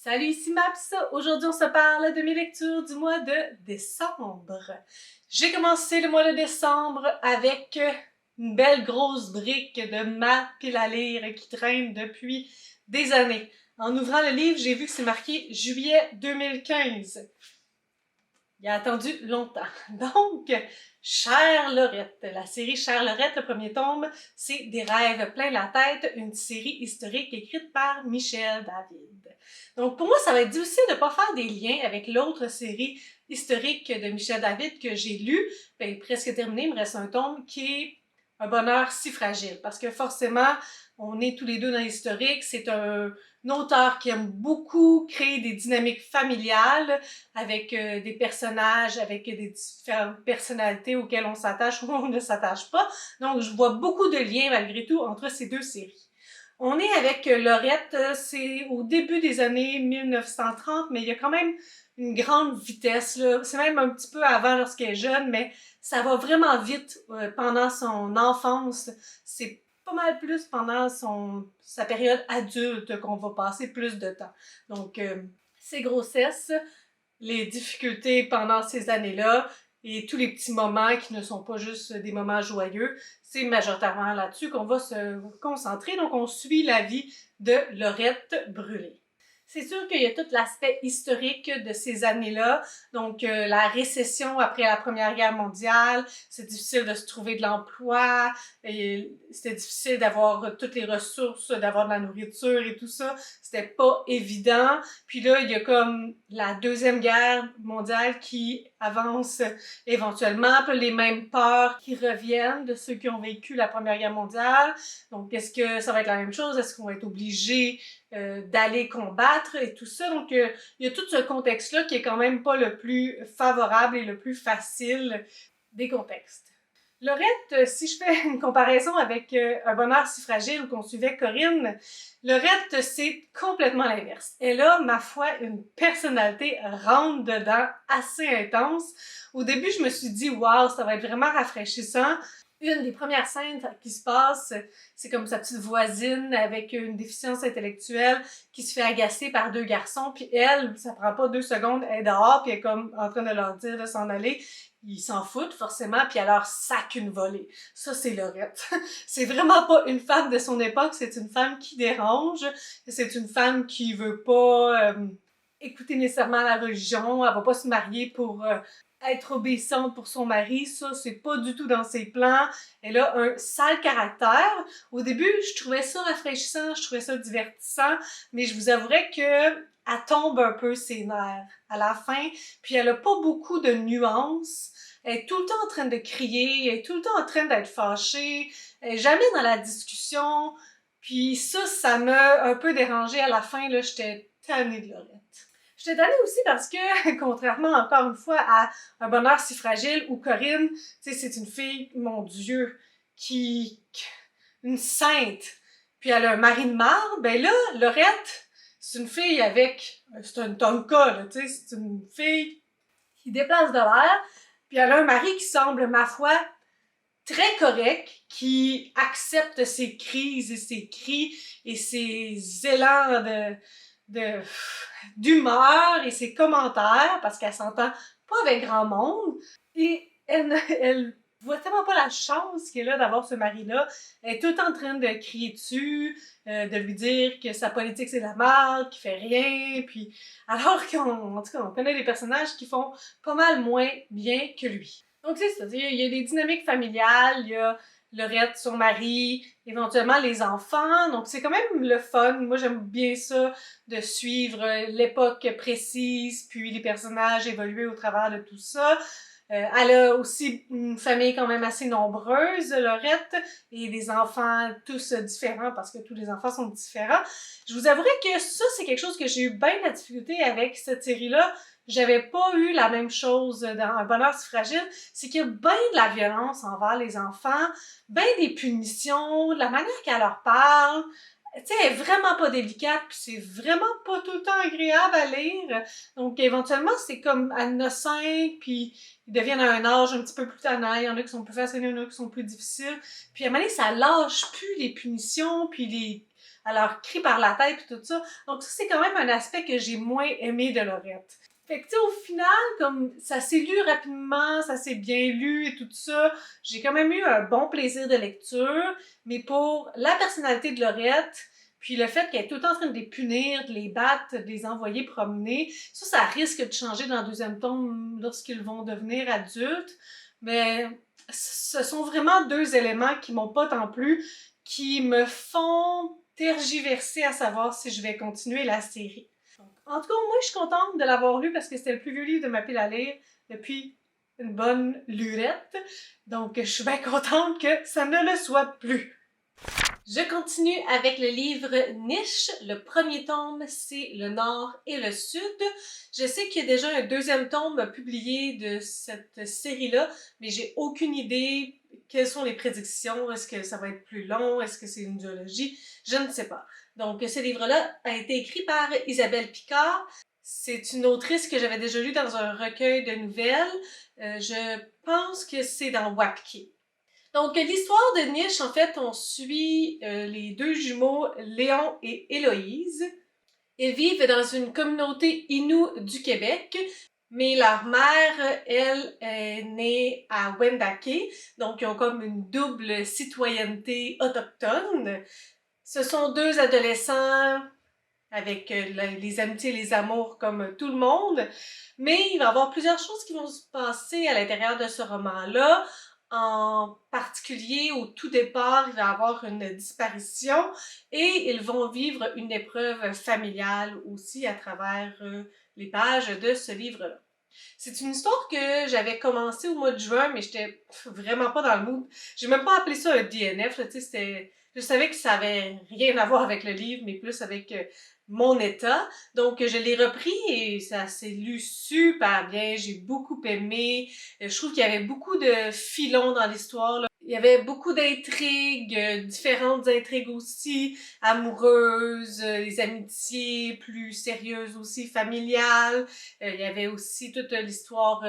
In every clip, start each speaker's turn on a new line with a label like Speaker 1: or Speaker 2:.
Speaker 1: Salut, ici Maps! Aujourd'hui, on se parle de mes lectures du mois de décembre. J'ai commencé le mois de décembre avec une belle grosse brique de ma pile à lire qui traîne depuis des années. En ouvrant le livre, j'ai vu que c'est marqué juillet 2015. Il a attendu longtemps. Donc, Chère Lorette, la série Chère Lorette, le premier tome, c'est Des rêves plein la tête, une série historique écrite par Michel David. Donc, pour moi, ça va être difficile de ne pas faire des liens avec l'autre série historique de Michel David que j'ai lu, presque terminé, il me reste un tome qui est Un bonheur si fragile, parce que forcément, on est tous les deux dans l'historique, c'est un auteur qui aime beaucoup créer des dynamiques familiales avec des personnages, avec des différentes personnalités auxquelles on s'attache ou on ne s'attache pas. Donc, je vois beaucoup de liens malgré tout entre ces deux séries. On est avec Lorette, c'est au début des années 1930, mais il y a quand même une grande vitesse, là. C'est même un petit peu avant lorsqu'elle est jeune, mais ça va vraiment vite pendant son enfance. C'est pas mal plus pendant sa période adulte qu'on va passer plus de temps. Donc, ses grossesses, les difficultés pendant ces années-là et tous les petits moments qui ne sont pas juste des moments joyeux, c'est majoritairement là-dessus qu'on va se concentrer. Donc, on suit la vie de Lorette Brûlé. C'est sûr qu'il y a tout l'aspect historique de ces années-là, donc la récession après la Première Guerre mondiale, c'est difficile de se trouver de l'emploi, c'était difficile d'avoir toutes les ressources, d'avoir de la nourriture et tout ça, c'était pas évident. Puis là, il y a comme la Deuxième Guerre mondiale qui avance éventuellement, puis les mêmes peurs qui reviennent de ceux qui ont vécu la Première Guerre mondiale. Donc, est-ce que ça va être la même chose? Est-ce qu'on va être obligé d'aller combattre et tout ça? Donc, il y a tout ce contexte-là qui est quand même pas le plus favorable et le plus facile des contextes. Lorette, si je fais une comparaison avec Un bonheur si fragile où qu'on suivait Corinne, Lorette, c'est complètement l'inverse. Elle a, ma foi, une personnalité rentre-dedans assez intense. Au début, je me suis dit, waouh, ça va être vraiment rafraîchissant. Une des premières scènes qui se passe, c'est comme sa petite voisine avec une déficience intellectuelle qui se fait agacer par deux garçons, puis elle, ça prend pas 2 secondes, elle est dehors, puis elle est comme en train de leur dire de s'en aller. Ils s'en foutent forcément, puis elle leur sac une volée. Ça, c'est Lorette. C'est vraiment pas une femme de son époque, c'est une femme qui dérange, c'est une femme qui veut pas écouter nécessairement la religion, elle va pas se marier pour être obéissante pour son mari, ça, c'est pas du tout dans ses plans. Elle a un sale caractère. Au début, je trouvais ça rafraîchissant, je trouvais ça divertissant, mais je vous avouerais que elle tombe un peu ses nerfs à la fin, puis elle a pas beaucoup de nuances. Elle est tout le temps en train de crier, elle est tout le temps en train d'être fâchée, elle est jamais dans la discussion, puis ça m'a un peu dérangée à la fin, là, j'étais tannée de Lorette. J'étais tannée aussi parce que, contrairement encore une fois à Un bonheur si fragile où Corinne, tu sais, c'est une fille, mon Dieu, une sainte, puis elle a un mari de marde, ben là, Lorette, c'est une fille c'est un tonka, là, tu sais, c'est une fille qui déplace de l'air, puis elle a un mari qui semble, ma foi, très correct, qui accepte ses crises et ses cris et ses élans d'humeur et ses commentaires, parce qu'elle s'entend pas avec grand monde, et elle voit tellement pas la chance qu'elle a d'avoir ce mari-là. Elle est tout le temps en train de crier dessus, de lui dire que sa politique c'est de la merde, qu'il fait rien, puis alors qu'en tout cas, on connaît des personnages qui font pas mal moins bien que lui. Donc c'est ça, il y a des dynamiques familiales, il y a Lorette, son mari, éventuellement les enfants, donc c'est quand même le fun. Moi j'aime bien ça, de suivre l'époque précise, puis les personnages évoluer au travers de tout ça. Elle a aussi une famille quand même assez nombreuse, Lorette, et des enfants tous différents, parce que tous les enfants sont différents. Je vous avouerai que ça, c'est quelque chose que j'ai eu bien de la difficulté avec cette série-là. J'avais pas eu la même chose dans Un bonheur si fragile, c'est qu'il y a bien de la violence envers les enfants, bien des punitions, de la manière qu'elle leur parle. Tu sais, elle est vraiment pas délicate, puis c'est vraiment pas tout le temps agréable à lire. Donc, éventuellement, c'est comme elle en a 5, puis ils deviennent à un âge un petit peu plus tannant. Il y en a qui sont plus faciles, il y en a qui sont plus difficiles. Puis à un moment donné, ça lâche plus les punitions, puis elle leur crie par la tête et tout ça. Donc ça, c'est quand même un aspect que j'ai moins aimé de Laurette. Fait que tu sais, au final, comme ça s'est lu rapidement, ça s'est bien lu et tout ça, j'ai quand même eu un bon plaisir de lecture, mais pour la personnalité de Laurette, puis le fait qu'elle est tout le temps en train de les punir, de les battre, de les envoyer promener, ça risque de changer dans le deuxième tome lorsqu'ils vont devenir adultes, mais ce sont vraiment deux éléments qui m'ont pas tant plu, qui me font tergiverser à savoir si je vais continuer la série. En tout cas, moi, je suis contente de l'avoir lu parce que c'était le plus vieux livre de ma pile à lire depuis une bonne lurette. Donc, je suis bien contente que ça ne le soit plus. Je continue avec le livre Niche. Le premier tome, c'est le Nord et le Sud. Je sais qu'il y a déjà un deuxième tome publié de cette série-là, mais j'ai aucune idée quelles sont les prédictions. Est-ce que ça va être plus long? Est-ce que c'est une duologie? Je ne sais pas. Donc, ce livre-là a été écrit par Isabelle Picard. C'est une autrice que j'avais déjà lue dans un recueil de nouvelles. Je pense que c'est dans Wapki. Donc, l'histoire de Niche, en fait, on suit les deux jumeaux, Léon et Héloïse. Ils vivent dans une communauté Innu du Québec, mais leur mère, elle, est née à Wendake, donc ils ont comme une double citoyenneté autochtone. Ce sont deux adolescents avec les amitiés et les amours comme tout le monde, mais il va y avoir plusieurs choses qui vont se passer à l'intérieur de ce roman-là. En particulier, au tout départ, il va y avoir une disparition et ils vont vivre une épreuve familiale aussi à travers les pages de ce livre-là. C'est une histoire que j'avais commencé au mois de juin, mais j'étais vraiment pas dans le mood. J'ai même pas appelé ça un DNF, tu sais, c'était... Je savais que ça avait rien à voir avec le livre, mais plus avec mon état. Donc, je l'ai repris et ça s'est lu super bien. J'ai beaucoup aimé. Je trouve qu'il y avait beaucoup de filons dans l'histoire, là. Il y avait beaucoup d'intrigues, différentes intrigues aussi, amoureuses, les amitiés plus sérieuses aussi, familiales. Il y avait aussi toute l'histoire,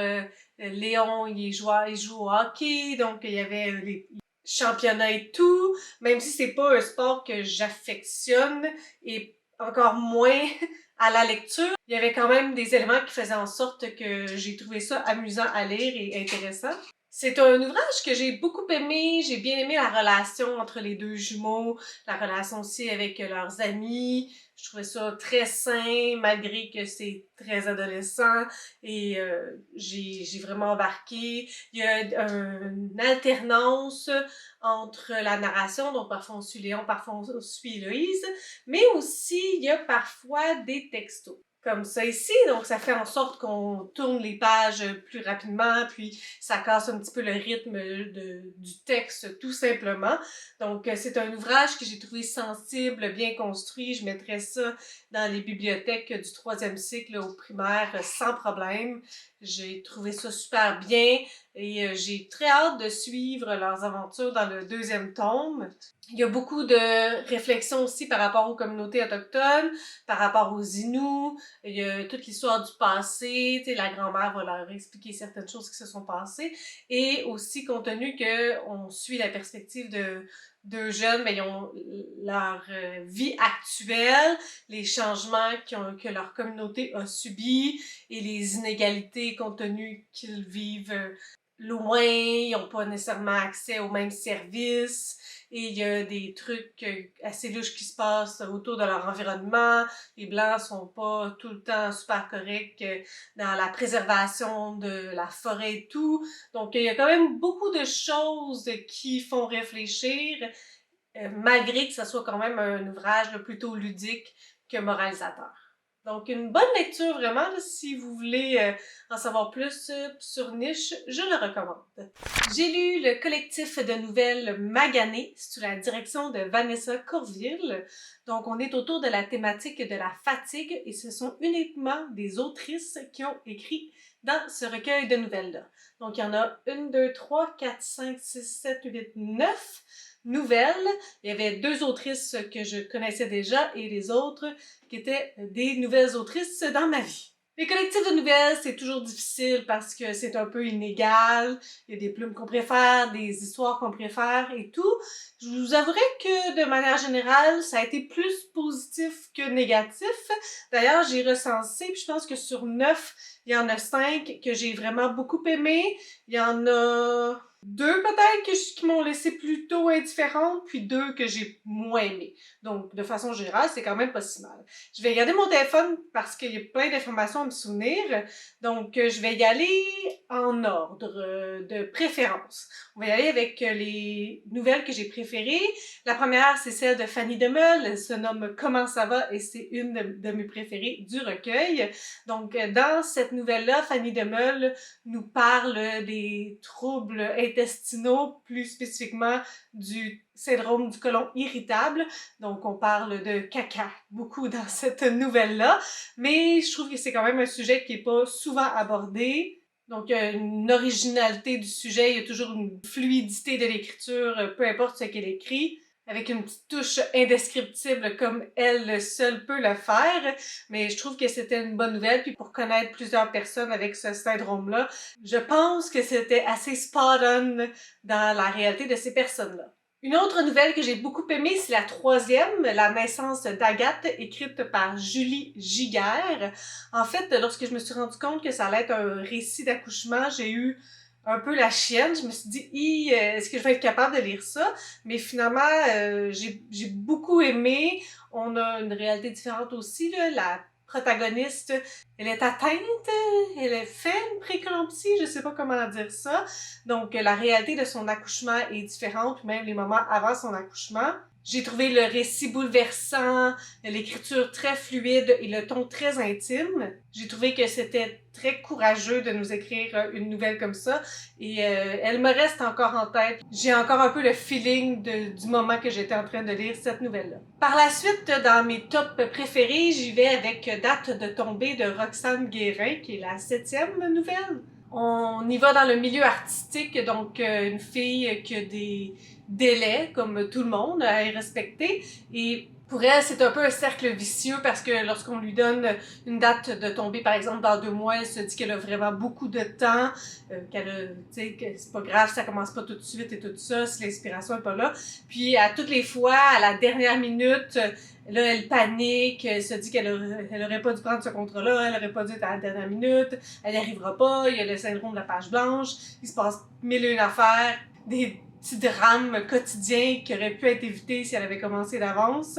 Speaker 1: Léon, il joue au hockey, donc il y avait les championnats et tout, même si c'est pas un sport que j'affectionne et encore moins à la lecture, il y avait quand même des éléments qui faisaient en sorte que j'ai trouvé ça amusant à lire et intéressant. C'est un ouvrage que j'ai beaucoup aimé. J'ai bien aimé la relation entre les deux jumeaux, la relation aussi avec leurs amis. Je trouvais ça très sain, malgré que c'est très adolescent. Et j'ai vraiment embarqué. Il y a une alternance entre la narration, donc parfois on suit Léon, parfois on suit Héloïse, mais aussi il y a parfois des textos. Comme ça ici, donc ça fait en sorte qu'on tourne les pages plus rapidement, puis ça casse un petit peu le rythme du texte tout simplement. Donc c'est un ouvrage que j'ai trouvé sensible, bien construit, je mettrais ça dans les bibliothèques du 3e cycle au primaire sans problème. J'ai trouvé ça super bien et j'ai très hâte de suivre leurs aventures dans le 2e tome. Il y a beaucoup de réflexions aussi par rapport aux communautés autochtones, par rapport aux Inuits. Il y a toute l'histoire du passé, tu sais, la grand-mère va leur expliquer certaines choses qui se sont passées. Et aussi, compte tenu qu'on suit la perspective de deux jeunes, ben, ils ont leur vie actuelle, les changements que leur communauté a subis et les inégalités compte tenu qu'ils vivent loin, ils n'ont pas nécessairement accès aux mêmes services et il y a des trucs assez louches qui se passent autour de leur environnement. Les Blancs sont pas tout le temps super corrects dans la préservation de la forêt et tout. Donc, il y a quand même beaucoup de choses qui font réfléchir, malgré que ce soit quand même un ouvrage plutôt ludique que moralisateur. Donc, une bonne lecture vraiment, là, si vous voulez en savoir plus sur Niche, je le recommande. J'ai lu le collectif de nouvelles Magané sous la direction de Vanessa Courville. Donc, on est autour de la thématique de la fatigue et ce sont uniquement des autrices qui ont écrit dans ce recueil de nouvelles-là. Donc, il y en a 1, 2, 3, 4, 5, 6, 7, 8, 9 nouvelles. Il y avait 2 autrices que je connaissais déjà et les autres qui étaient des nouvelles autrices dans ma vie. Les collectifs de nouvelles, c'est toujours difficile parce que c'est un peu inégal. Il y a des plumes qu'on préfère, des histoires qu'on préfère et tout. Je vous avouerai que de manière générale, ça a été plus positif que négatif. D'ailleurs, j'ai recensé, puis je pense que sur 9, il y en a 5 que j'ai vraiment beaucoup aimé. Il y en a 2 peut-être qui m'ont laissé plutôt indifférente, puis 2 que j'ai moins aimé. Donc, de façon générale, c'est quand même pas si mal. Je vais regarder mon téléphone parce qu'il y a plein d'informations à me souvenir. Donc, je vais y aller en ordre de préférence. On va y aller avec les nouvelles que j'ai préférées. La première, c'est celle de Fanny Demeul. Elle se nomme Comment ça va et c'est une de mes préférées du recueil. Donc, dans cette nouvelle-là, Fanny Demeul nous parle des troubles intestinaux, plus spécifiquement du syndrome du côlon irritable. Donc, on parle de caca beaucoup dans cette nouvelle-là, mais je trouve que c'est quand même un sujet qui est pas souvent abordé. Donc, il y a une originalité du sujet, il y a toujours une fluidité de l'écriture, peu importe ce qu'elle écrit, avec une petite touche indescriptible comme elle seule peut le faire. Mais je trouve que c'était une bonne nouvelle. Puis pour connaître plusieurs personnes avec ce syndrome-là, je pense que c'était assez spot-on dans la réalité de ces personnes-là. Une autre nouvelle que j'ai beaucoup aimée, c'est la troisième, La naissance d'Agathe, écrite par Julie Giguère. En fait, lorsque je me suis rendu compte que ça allait être un récit d'accouchement, j'ai eu un peu la chienne. Je me suis dit, est-ce que je vais être capable de lire ça? Mais finalement, j'ai beaucoup aimé. On a une réalité différente aussi, là. La protagoniste, elle est atteinte, elle a fait une préclampsie, je sais pas comment dire ça. Donc, la réalité de son accouchement est différente, même les moments avant son accouchement. J'ai trouvé le récit bouleversant, l'écriture très fluide et le ton très intime. J'ai trouvé que c'était très courageux de nous écrire une nouvelle comme ça et elle me reste encore en tête. J'ai encore un peu le feeling du moment que j'étais en train de lire cette nouvelle-là. Par la suite, dans mes tops préférés, j'y vais avec Date de tomber de Roxane Guérin, qui est la 7e nouvelle. On y va dans le milieu artistique, donc une fille qui a des délais, comme tout le monde, à y respecter. Et pour elle, c'est un peu un cercle vicieux parce que lorsqu'on lui donne une date de tomber, par exemple, dans 2 mois, elle se dit qu'elle a vraiment beaucoup de temps, qu'elle a, tu sais, que c'est pas grave, ça commence pas tout de suite et tout ça, si l'inspiration est pas là. Puis, à toutes les fois, à la dernière minute, là, elle panique, elle se dit qu'elle aurait pas dû prendre ce contrat-là, elle aurait pas dû être à la dernière minute, elle n'y arrivera pas, il y a le syndrome de la page blanche, il se passe mille et une affaires, des petits drames quotidiens qui auraient pu être évités si elle avait commencé d'avance.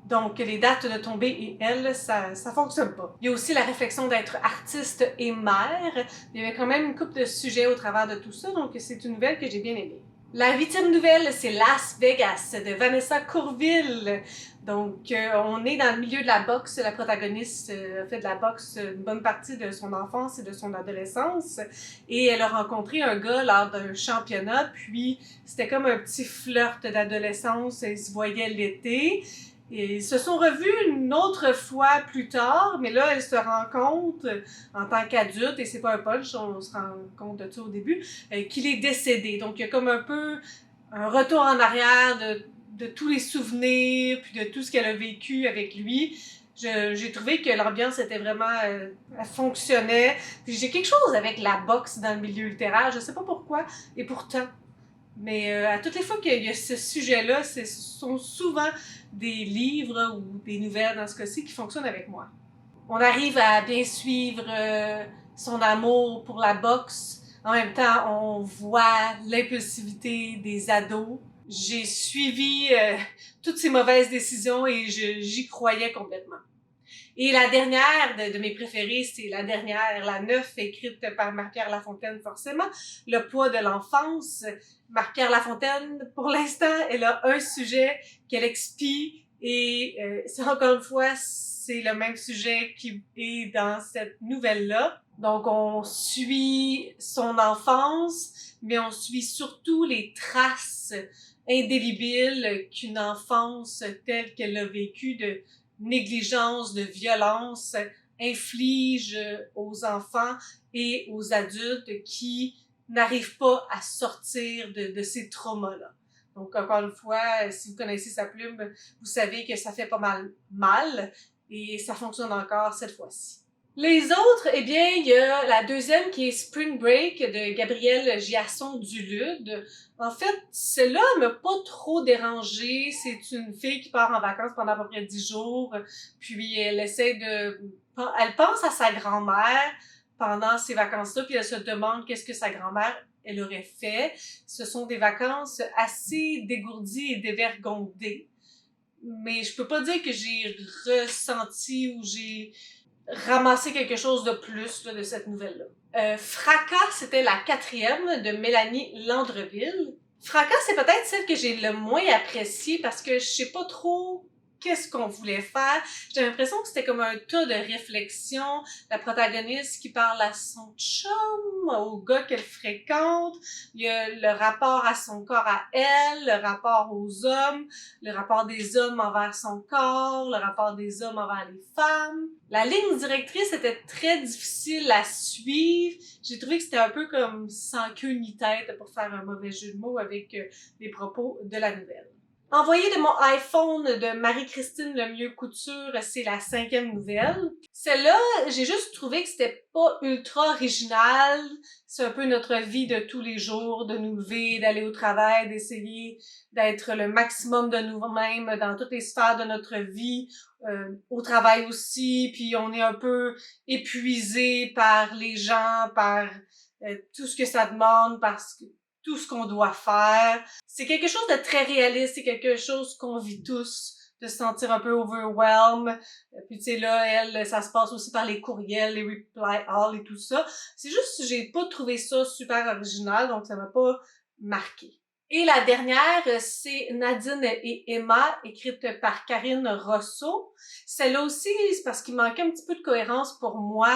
Speaker 1: Donc, les dates de tomber et elle, ça fonctionne pas. Il y a aussi la réflexion d'être artiste et mère. Il y avait quand même une couple de sujets au travers de tout ça, donc c'est une nouvelle que j'ai bien aimée. La 8e nouvelle, c'est Las Vegas de Vanessa Courville. Donc, on est dans le milieu de la boxe. La protagoniste a fait de la boxe une bonne partie de son enfance et de son adolescence. Et elle a rencontré un gars lors d'un championnat. Puis, c'était comme un petit flirt d'adolescence. Ils se voyaient l'été. Et ils se sont revus une autre fois plus tard, mais là, elles se rencontrent en tant qu'adultes, et c'est pas un punch, on se rend compte de ça au début, qu'il est décédé. Donc, il y a comme un peu un retour en arrière de tous les souvenirs, puis de tout ce qu'elle a vécu avec lui. J'ai trouvé que l'ambiance était vraiment... elle fonctionnait. Puis j'ai quelque chose avec la boxe dans le milieu littéraire, je sais pas pourquoi, et pourtant. Mais à toutes les fois qu'il y a ce sujet-là, ce sont souvent des livres ou des nouvelles, dans ce cas-ci, qui fonctionnent avec moi. On arrive à bien suivre son amour pour la boxe. En même temps, on voit l'impulsivité des ados. J'ai suivi toutes ces mauvaises décisions et j'y croyais complètement. Et la dernière de mes préférées, c'est la dernière, la 9, écrite par Marie-Pierre Lafontaine, forcément. Le poids de l'enfance. Marie-Pierre Lafontaine, pour l'instant, elle a un sujet qu'elle expie et encore une fois, c'est le même sujet qui est dans cette nouvelle-là. Donc, on suit son enfance, mais on suit surtout les traces indélébiles qu'une enfance telle qu'elle l'a vécue de négligence, de violence inflige aux enfants et aux adultes qui n'arrivent pas à sortir de ces traumas-là. Donc, encore une fois, si vous connaissez sa plume, vous savez que ça fait pas mal et ça fonctionne encore cette fois-ci. Les autres, eh bien, il y a la deuxième qui est Spring Break de Gabrielle Giasson-Dulude. En fait, celle-là m'a pas trop dérangée. C'est une fille qui part en vacances pendant à peu près 10 jours, puis elle pense à sa grand-mère pendant ces vacances-là, puis elle se demande qu'est-ce que sa grand-mère elle aurait fait. Ce sont des vacances assez dégourdies et dévergondées. Mais je peux pas dire que j'ai ressenti ou j'ai ramasser quelque chose de plus là, de cette nouvelle-là. Fracas, c'était la quatrième de Mélanie Landreville. Fracas, c'est peut-être celle que j'ai le moins appréciée parce que je sais pas trop qu'est-ce qu'on voulait faire. J'ai l'impression que c'était comme un tas de réflexions. La protagoniste qui parle à son chum, au gars qu'elle fréquente. Il y a le rapport à son corps à elle, le rapport aux hommes, le rapport des hommes envers son corps, le rapport des hommes envers les femmes. La ligne directrice était très difficile à suivre. J'ai trouvé que c'était un peu comme sans queue ni tête pour faire un mauvais jeu de mots avec les propos de la nouvelle. Envoyé de mon iPhone de Marie-Christine Lemieux Couture, c'est la cinquième nouvelle. Celle-là, j'ai juste trouvé que c'était pas ultra original. C'est un peu notre vie de tous les jours, de nous lever, d'aller au travail, d'essayer d'être le maximum de nous-mêmes dans toutes les sphères de notre vie, au travail aussi, puis on est un peu épuisé par les gens, par tout ce que ça demande, parce que tout ce qu'on doit faire. C'est quelque chose de très réaliste, c'est quelque chose qu'on vit tous, de se sentir un peu overwhelmed. Puis tu sais là, elle, ça se passe aussi par les courriels, les reply all et tout ça. C'est juste que j'ai pas trouvé ça super original, donc ça m'a pas marqué. Et la dernière, c'est Nadine et Emma, écrite par Karine Rosso. Celle-là aussi, c'est parce qu'il manquait un petit peu de cohérence pour moi.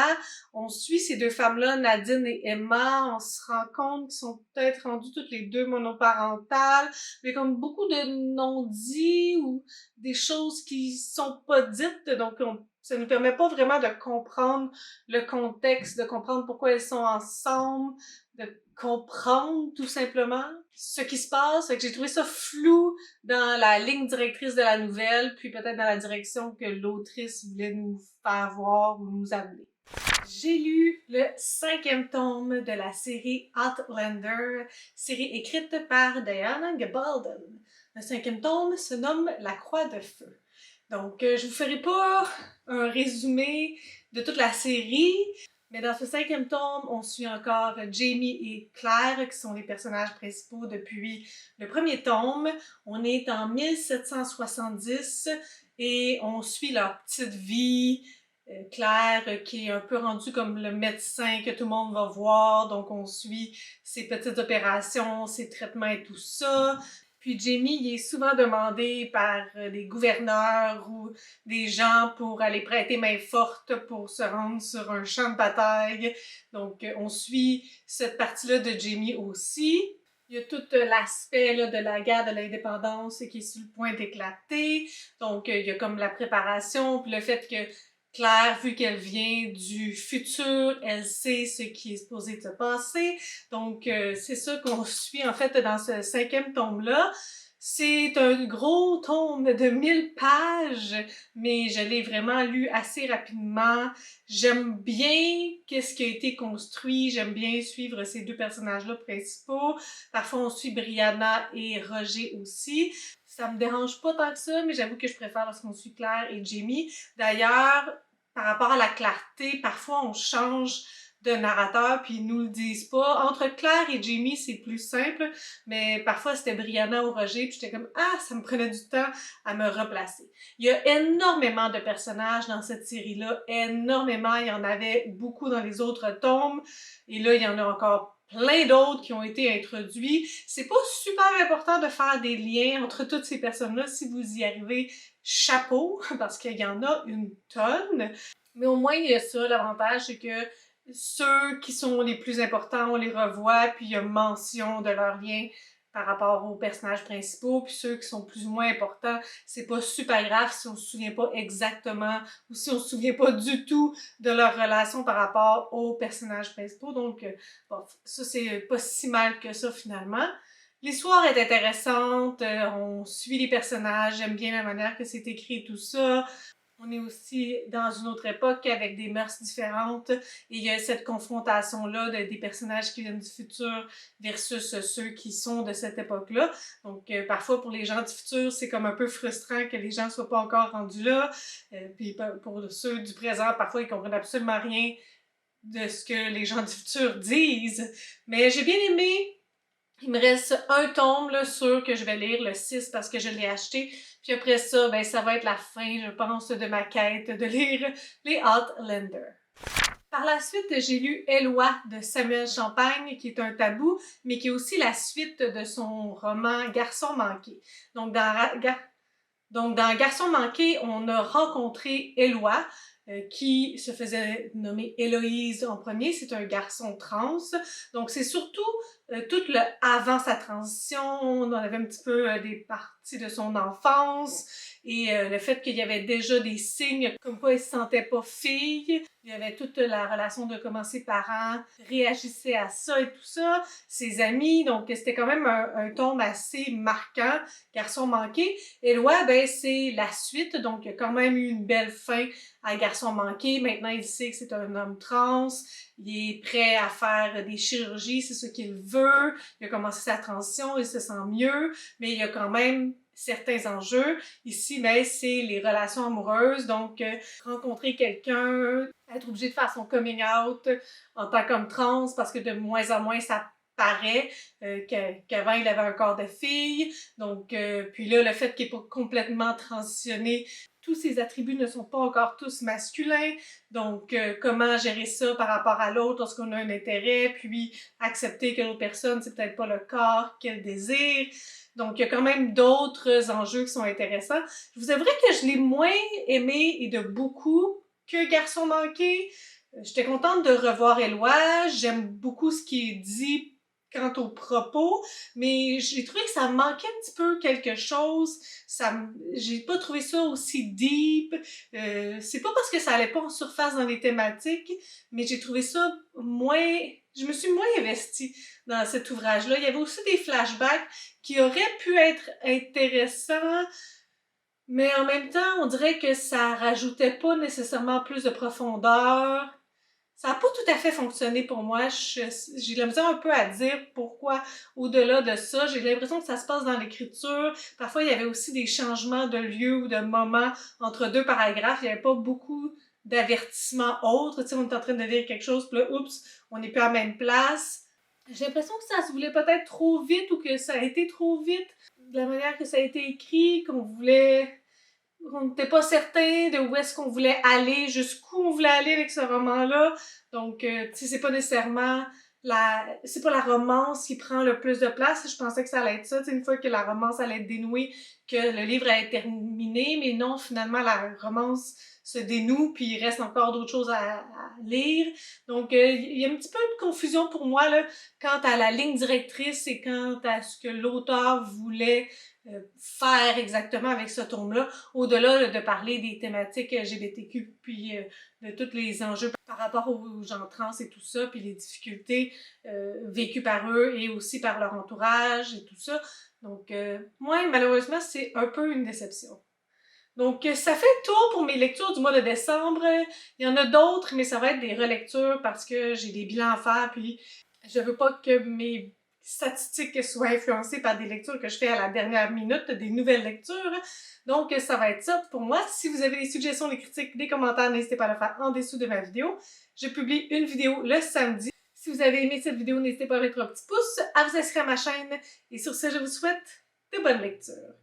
Speaker 1: On suit ces deux femmes-là, Nadine et Emma, on se rend compte qu'ils sont peut-être rendues toutes les deux monoparentales, mais comme beaucoup de non-dits ou des choses qui sont pas dites, donc ça nous permet pas vraiment de comprendre le contexte, de comprendre pourquoi elles sont ensemble, de comprendre tout simplement ce qui se passe. Fait que j'ai trouvé ça flou dans la ligne directrice de la nouvelle, puis peut-être dans la direction que l'autrice voulait nous faire voir ou nous amener. J'ai lu le cinquième tome de la série Outlander, série écrite par Diana Gabaldon. Le cinquième tome se nomme La Croix de Feu. Donc, je vous ferai pas un résumé de toute la série, mais dans ce cinquième tome, on suit encore Jamie et Claire, qui sont les personnages principaux depuis le premier tome. On est en 1770 et on suit leur petite vie. Claire qui est un peu rendue comme le médecin que tout le monde va voir, donc on suit ses petites opérations, ses traitements et tout ça. Puis Jamie, il est souvent demandé par des gouverneurs ou des gens pour aller prêter main forte pour se rendre sur un champ de bataille. Donc, on suit cette partie-là de Jamie aussi. Il y a tout l'aspect là, de la guerre de l'indépendance qui est sur le point d'éclater. Donc, il y a comme la préparation, puis le fait que Claire, vu qu'elle vient du futur, elle sait ce qui est supposé de se passer. Donc, c'est ça qu'on suit en fait dans ce cinquième tome-là. C'est un gros tome de 1000 pages, mais je l'ai vraiment lu assez rapidement. J'aime bien qu'est-ce qui a été construit, j'aime bien suivre ces deux personnages-là principaux. Parfois, on suit Brianna et Roger aussi. Ça me dérange pas tant que ça, mais j'avoue que je préfère lorsqu'on suit Claire et Jamie. D'ailleurs, par rapport à la clarté, parfois on change de narrateur puis ils nous le disent pas. Entre Claire et Jamie, c'est plus simple, mais parfois c'était Brianna ou Roger puis j'étais comme ah, ça me prenait du temps à me replacer. Il y a énormément de personnages dans cette série-là, énormément, il y en avait beaucoup dans les autres tomes et là il y en a encore plein d'autres qui ont été introduits. C'est pas super important de faire des liens entre toutes ces personnes-là. Si vous y arrivez, chapeau, parce qu'il y en a une tonne. Mais au moins, il y a ça, l'avantage, c'est que ceux qui sont les plus importants, on les revoit, puis il y a mention de leurs liens par rapport aux personnages principaux, puis ceux qui sont plus ou moins importants, c'est pas super grave si on se souvient pas exactement ou si on se souvient pas du tout de leur relation par rapport aux personnages principaux. Donc, bon, ça c'est pas si mal que ça finalement. L'histoire est intéressante, on suit les personnages, j'aime bien la manière que c'est écrit et tout ça. On est aussi dans une autre époque avec des mœurs différentes et il y a cette confrontation-là des personnages qui viennent du futur versus ceux qui sont de cette époque-là. Donc parfois pour les gens du futur, c'est comme un peu frustrant que les gens ne soient pas encore rendus là. Puis pour ceux du présent, parfois ils comprennent absolument rien de ce que les gens du futur disent. Mais j'ai bien aimé. Il me reste un tome, là, sûr que je vais lire, le 6 parce que je l'ai acheté. Puis après ça, ben, ça va être la fin, je pense, de ma quête de lire les Outlander. Par la suite, j'ai lu Eloi de Samuel Champagne, qui est un tabou, mais qui est aussi la suite de son roman Garçon manqué. Donc, dans Garçon manqué, on a rencontré Eloi, qui se faisait nommer Héloïse en premier. C'est un garçon trans. Donc, c'est surtout tout le avant sa transition. On avait un petit peu des parties de son enfance et le fait qu'il y avait déjà des signes comme quoi il se sentait pas fille. Il y avait toute la relation de comment ses parents réagissaient à ça et tout ça. Ses amis. Donc, c'était quand même un tome assez marquant. Garçon manqué. Eloi, ben, c'est la suite. Donc, il y a quand même eu une belle fin à Garçon manqué. Maintenant, il sait que c'est un homme trans. Il est prêt à faire des chirurgies, c'est ce qu'il veut. Il a commencé sa transition, il se sent mieux, mais il y a quand même certains enjeux. Ici, ben, c'est les relations amoureuses, donc rencontrer quelqu'un, être obligé de faire son coming out en tant qu'homme trans, parce que de moins en moins, ça paraît qu'avant, il avait un corps de fille. Donc, puis là, le fait qu'il n'est pas complètement transitionné, tous ses attributs ne sont pas encore tous masculins, donc comment gérer ça par rapport à l'autre lorsqu'on a un intérêt, puis accepter que l'autre personne, c'est peut-être pas le corps qu'elle désire. Donc, il y a quand même d'autres enjeux qui sont intéressants. Je vous avouerai que je l'ai moins aimé et de beaucoup que Garçon manqué. J'étais contente de revoir Eloi. J'aime beaucoup ce qui est dit quant aux propos, mais j'ai trouvé que ça manquait un petit peu quelque chose. J'ai pas trouvé ça aussi deep. C'est pas parce que ça allait pas en surface dans les thématiques, mais j'ai trouvé ça moins... Je me suis moins investie dans cet ouvrage-là. Il y avait aussi des flashbacks qui auraient pu être intéressants, mais en même temps, on dirait que ça rajoutait pas nécessairement plus de profondeur. Ça n'a pas tout à fait fonctionné pour moi. J'ai la misère un peu à dire pourquoi, au-delà de ça, j'ai l'impression que ça se passe dans l'écriture. Parfois, il y avait aussi des changements de lieu ou de moment entre deux paragraphes. Il n'y avait pas beaucoup d'avertissements autres. Tu sais, on est en train de lire quelque chose, puis là, oups, on n'est plus à la même place. J'ai l'impression que ça se voulait peut-être trop vite ou que ça a été trop vite de la manière que ça a été écrit, qu'on voulait... On n'était pas certain de où est-ce qu'on voulait aller, jusqu'où on voulait aller avec ce roman-là. Donc, tu sais, c'est pas nécessairement c'est pas la romance qui prend le plus de place. Je pensais que ça allait être ça, tu sais, une fois que la romance allait être dénouée, que le livre allait être terminé, mais non, finalement, la romance se dénoue, puis il reste encore d'autres choses à lire. Donc, il y a un petit peu de confusion pour moi, là, quant à la ligne directrice et quant à ce que l'auteur voulait faire exactement avec ce tome-là, au-delà de parler des thématiques LGBTQ, puis de tous les enjeux par rapport aux gens trans et tout ça, puis les difficultés vécues par eux et aussi par leur entourage et tout ça. Donc, moi, malheureusement, c'est un peu une déception. Donc, ça fait le tour pour mes lectures du mois de décembre. Il y en a d'autres, mais ça va être des relectures parce que j'ai des bilans à faire, puis je veux pas que mes statistiques soient influencées par des lectures que je fais à la dernière minute, des nouvelles lectures. Donc, ça va être ça pour moi. Si vous avez des suggestions, des critiques, des commentaires, n'hésitez pas à le faire en dessous de ma vidéo. Je publie une vidéo le samedi. Si vous avez aimé cette vidéo, n'hésitez pas à mettre un petit pouce, à vous inscrire à ma chaîne. Et sur ce, je vous souhaite de bonnes lectures.